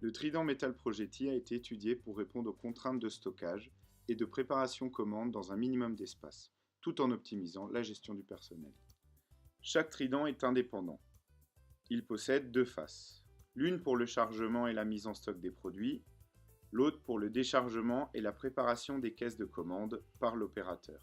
Le trident Metal Progetti a été étudié pour répondre aux contraintes de stockage et de préparation commande dans un minimum d'espace, tout en optimisant la gestion du personnel. Chaque trident est indépendant. Il possède deux faces, l'une pour le chargement et la mise en stock des produits, l'autre pour le déchargement et la préparation des caisses de commande par l'opérateur.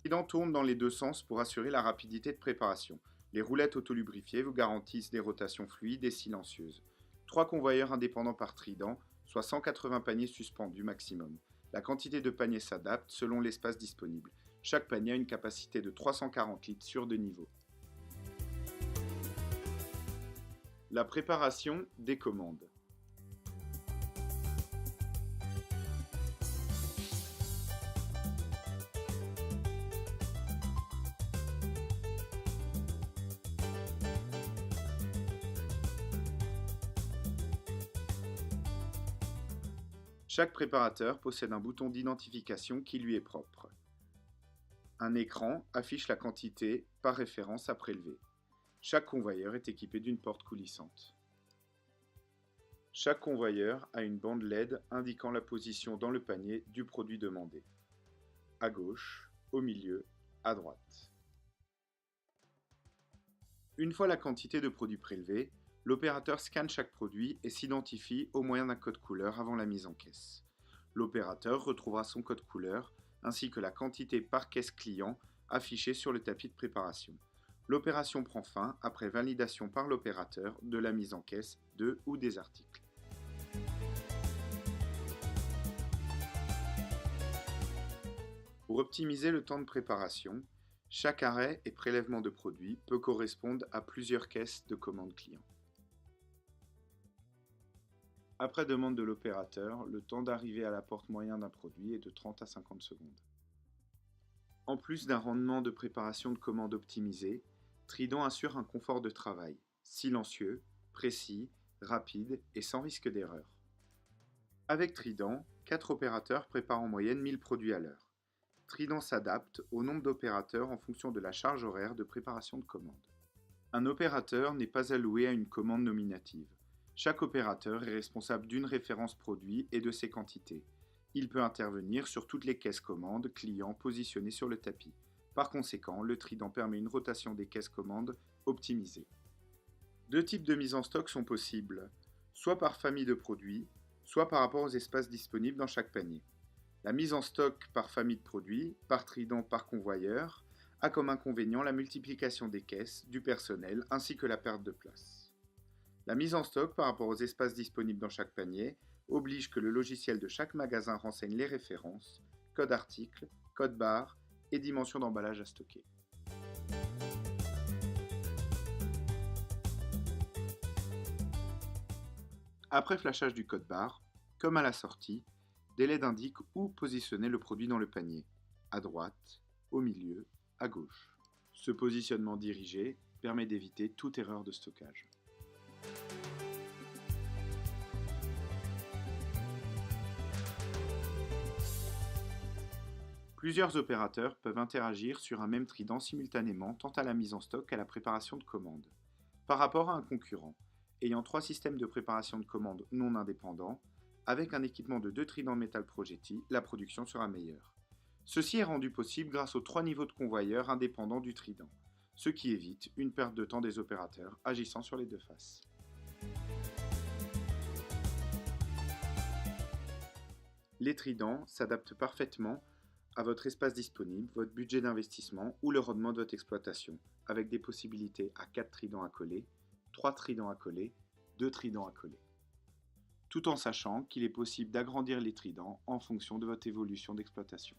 Le trident tourne dans les deux sens pour assurer la rapidité de préparation. Les roulettes autolubrifiées vous garantissent des rotations fluides et silencieuses. 3 convoyeurs indépendants par trident, soit 180 paniers suspendus maximum. La quantité de paniers s'adapte selon l'espace disponible. Chaque panier a une capacité de 340 litres sur 2 niveaux. La préparation des commandes. Chaque préparateur possède un bouton d'identification qui lui est propre. Un écran affiche la quantité par référence à prélever. Chaque convoyeur est équipé d'une porte coulissante. Chaque convoyeur a une bande LED indiquant la position dans le panier du produit demandé. À gauche, au milieu, à droite. Une fois la quantité de produits prélevée, l'opérateur scanne chaque produit et s'identifie au moyen d'un code couleur avant la mise en caisse. L'opérateur retrouvera son code couleur ainsi que la quantité par caisse client affichée sur le tapis de préparation. L'opération prend fin après validation par l'opérateur de la mise en caisse de ou des articles. Pour optimiser le temps de préparation, chaque arrêt et prélèvement de produits peut correspondre à plusieurs caisses de commande client. Après demande de l'opérateur, le temps d'arrivée à la porte moyen d'un produit est de 30 à 50 secondes. En plus d'un rendement de préparation de commande optimisé, Trident assure un confort de travail, silencieux, précis, rapide et sans risque d'erreur. Avec Trident, 4 opérateurs préparent en moyenne 1000 produits à l'heure. Trident s'adapte au nombre d'opérateurs en fonction de la charge horaire de préparation de commande. Un opérateur n'est pas alloué à une commande nominative. Chaque opérateur est responsable d'une référence produit et de ses quantités. Il peut intervenir sur toutes les caisses commandes clients positionnées sur le tapis. Par conséquent, le Trident permet une rotation des caisses commandes optimisée. Deux types de mise en stock sont possibles, soit par famille de produits, soit par rapport aux espaces disponibles dans chaque panier. La mise en stock par famille de produits, par Trident, par convoyeur, a comme inconvénient la multiplication des caisses, du personnel ainsi que la perte de place. La mise en stock par rapport aux espaces disponibles dans chaque panier oblige que le logiciel de chaque magasin renseigne les références, code article, code barre et dimension d'emballage à stocker. Après flashage du code barre, comme à la sortie, des LED indiquent où positionner le produit dans le panier, à droite, au milieu, à gauche. Ce positionnement dirigé permet d'éviter toute erreur de stockage. Plusieurs opérateurs peuvent interagir sur un même trident simultanément tant à la mise en stock qu'à la préparation de commande. Par rapport à un concurrent, ayant 3 systèmes de préparation de commande non indépendants, avec un équipement de 2 tridents Metal Progetti, la production sera meilleure. Ceci est rendu possible grâce aux 3 niveaux de convoyeurs indépendants du trident, ce qui évite une perte de temps des opérateurs agissant sur les deux faces. Les tridents s'adaptent parfaitement à votre espace disponible, votre budget d'investissement ou le rendement de votre exploitation, avec des possibilités à 4 tridents à coller, 3 tridents à coller, 2 tridents à coller. Tout en sachant qu'il est possible d'agrandir les tridents en fonction de votre évolution d'exploitation.